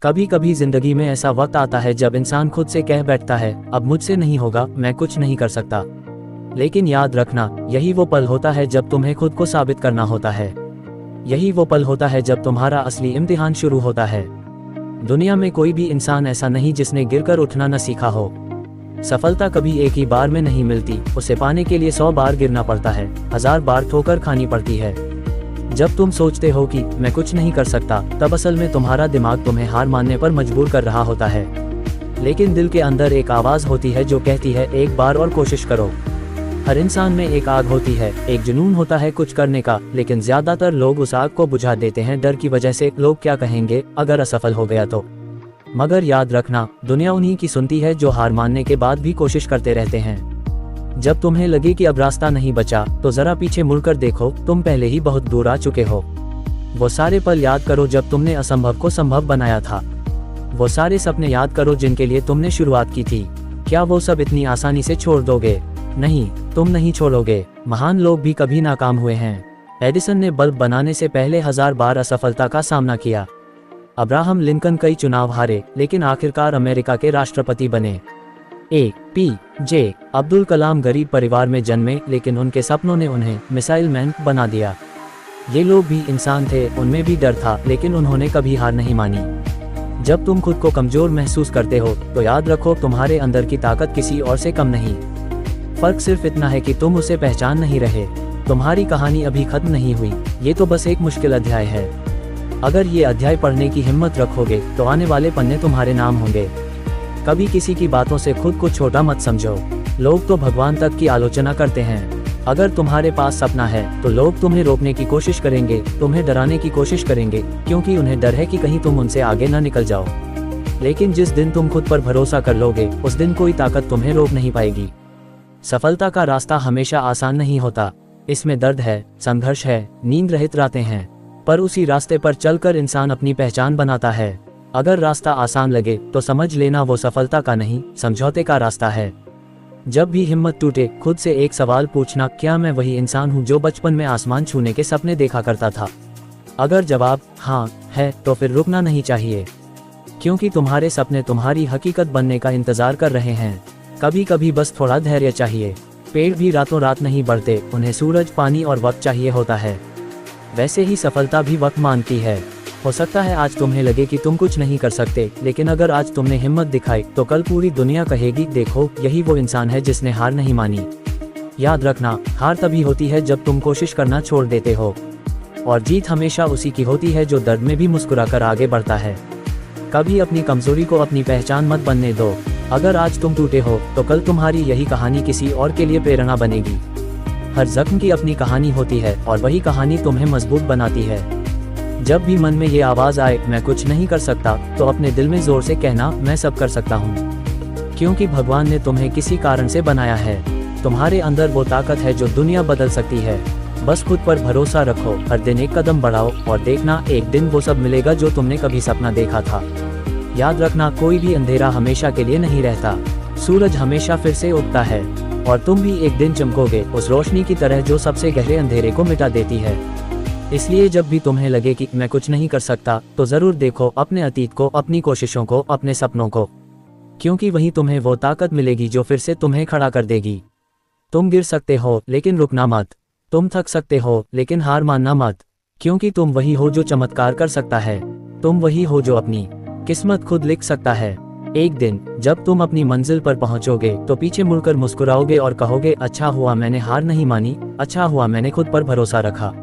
कभी कभी जिंदगी में ऐसा वक्त आता है जब इंसान खुद से कह बैठता है, अब मुझसे नहीं होगा, मैं कुछ नहीं कर सकता। लेकिन याद रखना, यही वो पल होता है जब तुम्हें खुद को साबित करना होता है। यही वो पल होता है जब तुम्हारा असली इम्तिहान शुरू होता है। दुनिया में कोई भी इंसान ऐसा नहीं जिसने गिरकर उठना न सीखा हो। सफलता कभी एक ही बार में नहीं मिलती, उसे पाने के लिए 100 बार गिरना पड़ता है, 1000 बार ठोकर खानी पड़ती है। जब तुम सोचते हो कि मैं कुछ नहीं कर सकता, तब असल में तुम्हारा दिमाग तुम्हें हार मानने पर मजबूर कर रहा होता है। लेकिन दिल के अंदर एक आवाज होती है जो कहती है, एक बार और कोशिश करो। हर इंसान में एक आग होती है, एक जुनून होता है कुछ करने का, लेकिन ज्यादातर लोग उस आग को बुझा देते हैं डर की वजह से, लोग क्या कहेंगे अगर असफल हो गया तो। मगर याद रखना, दुनिया उन्हीं की सुनती है जो हार मानने के बाद भी कोशिश करते रहते हैं। जब तुम्हें लगे कि अब रास्ता नहीं बचा, तो जरा पीछे मुड़कर देखो, तुम पहले ही बहुत दूर आ चुके हो। वो सारे पल याद करो जब तुमने असंभव को संभव बनाया था। वो सारे सपने याद करो जिनके लिए तुमने शुरुआत की थी। क्या वो सब इतनी आसानी से छोड़ दोगे? नहीं, तुम नहीं छोड़ोगे। महान लोग भी कभी नाकाम हुए हैं। एडिसन ने बल्ब बनाने से पहले 1000 बार असफलता का सामना किया। अब्राहम लिंकन कई चुनाव हारे, लेकिन आखिरकार अमेरिका के राष्ट्रपति बने। APJ अब्दुल कलाम गरीब परिवार में जन्मे, लेकिन उनके सपनों ने उन्हें मिसाइल मैन बना दिया। ये लोग भी इंसान थे, उनमें भी डर था, लेकिन उन्होंने कभी हार नहीं मानी। जब तुम खुद को कमजोर महसूस करते हो, तो याद रखो तुम्हारे अंदर की ताकत किसी और से कम नहीं। फर्क सिर्फ इतना है कि तुम उसे पहचान नहीं रहे। तुम्हारी कहानी अभी खत्म नहीं हुई, ये तो बस एक मुश्किल अध्याय है। अगर ये अध्याय पढ़ने की हिम्मत रखोगे, तो आने वाले पन्ने तुम्हारे नाम होंगे। कभी किसी की बातों से खुद को छोटा मत समझो। लोग तो भगवान तक की आलोचना करते हैं। अगर तुम्हारे पास सपना है, तो लोग तुम्हें रोकने की कोशिश करेंगे, तुम्हें डराने की कोशिश करेंगे, क्योंकि उन्हें डर है कि कहीं तुम उनसे आगे न निकल जाओ। लेकिन जिस दिन तुम खुद पर भरोसा कर लोगे, उस दिन कोई ताकत तुम्हें रोक नहीं पाएगी। सफलता का रास्ता हमेशा आसान नहीं होता। इसमें दर्द है, संघर्ष है, नींद रहित रातें हैं, पर उसी रास्ते पर चलकर इंसान अपनी पहचान बनाता है। अगर रास्ता आसान लगे, तो समझ लेना वो सफलता का नहीं, समझौते का रास्ता है। जब भी हिम्मत टूटे, खुद से एक सवाल पूछना, क्या मैं वही इंसान हूँ जो बचपन में आसमान छूने के सपने देखा करता था? अगर जवाब हाँ है, तो फिर रुकना नहीं चाहिए, क्योंकि तुम्हारे सपने तुम्हारी हकीकत बनने का इंतजार कर रहे हैं। कभी कभी बस थोड़ा धैर्य चाहिए। पेड़ भी रातों रात नहीं बढ़ते, उन्हें सूरज, पानी और वक्त चाहिए होता है। वैसे ही सफलता भी वक्त मांगती है। हो सकता है आज तुम्हें लगे कि तुम कुछ नहीं कर सकते, लेकिन अगर आज तुमने हिम्मत दिखाई, तो कल पूरी दुनिया कहेगी, देखो यही वो इंसान है जिसने हार नहीं मानी। याद रखना, हार तभी होती है जब तुम कोशिश करना छोड़ देते हो, और जीत हमेशा उसी की होती है जो दर्द में भी मुस्कुराकर आगे बढ़ता है। कभी अपनी कमजोरी को अपनी पहचान मत बनने दो। अगर आज तुम टूटे हो, तो कल तुम्हारी यही कहानी किसी और के लिए प्रेरणा बनेगी। हर जख्म की अपनी कहानी होती है, और वही कहानी तुम्हें मजबूत बनाती है। जब भी मन में ये आवाज आए, मैं कुछ नहीं कर सकता, तो अपने दिल में जोर से कहना, मैं सब कर सकता हूँ, क्योंकि भगवान ने तुम्हें किसी कारण से बनाया है। तुम्हारे अंदर वो ताकत है जो दुनिया बदल सकती है। बस खुद पर भरोसा रखो, हर दिन एक कदम बढ़ाओ, और देखना एक दिन वो सब मिलेगा जो तुमने कभी सपना देखा था। याद रखना, कोई भी अंधेरा हमेशा के लिए नहीं रहता। सूरज हमेशा फिर से उगता है, और तुम भी एक दिन चमकोगे, उस रोशनी की तरह जो सबसे गहरे अंधेरे को मिटा देती है। इसलिए जब भी तुम्हें लगे कि मैं कुछ नहीं कर सकता, तो जरूर देखो अपने अतीत को, अपनी कोशिशों को, अपने सपनों को, क्योंकि वहीं तुम्हें वो ताकत मिलेगी जो फिर से तुम्हें खड़ा कर देगी। तुम गिर सकते हो, लेकिन रुकना मत। तुम थक सकते हो, लेकिन हार मानना मत, क्योंकि तुम वही हो जो चमत्कार कर सकता है। तुम वही हो जो अपनी किस्मत खुद लिख सकता है। एक दिन जब तुम अपनी मंजिल पर पहुंचोगे, तो पीछे मुड़कर मुस्कुराओगे और कहोगे, अच्छा हुआ मैंने हार नहीं मानी, अच्छा हुआ मैंने खुद पर भरोसा रखा।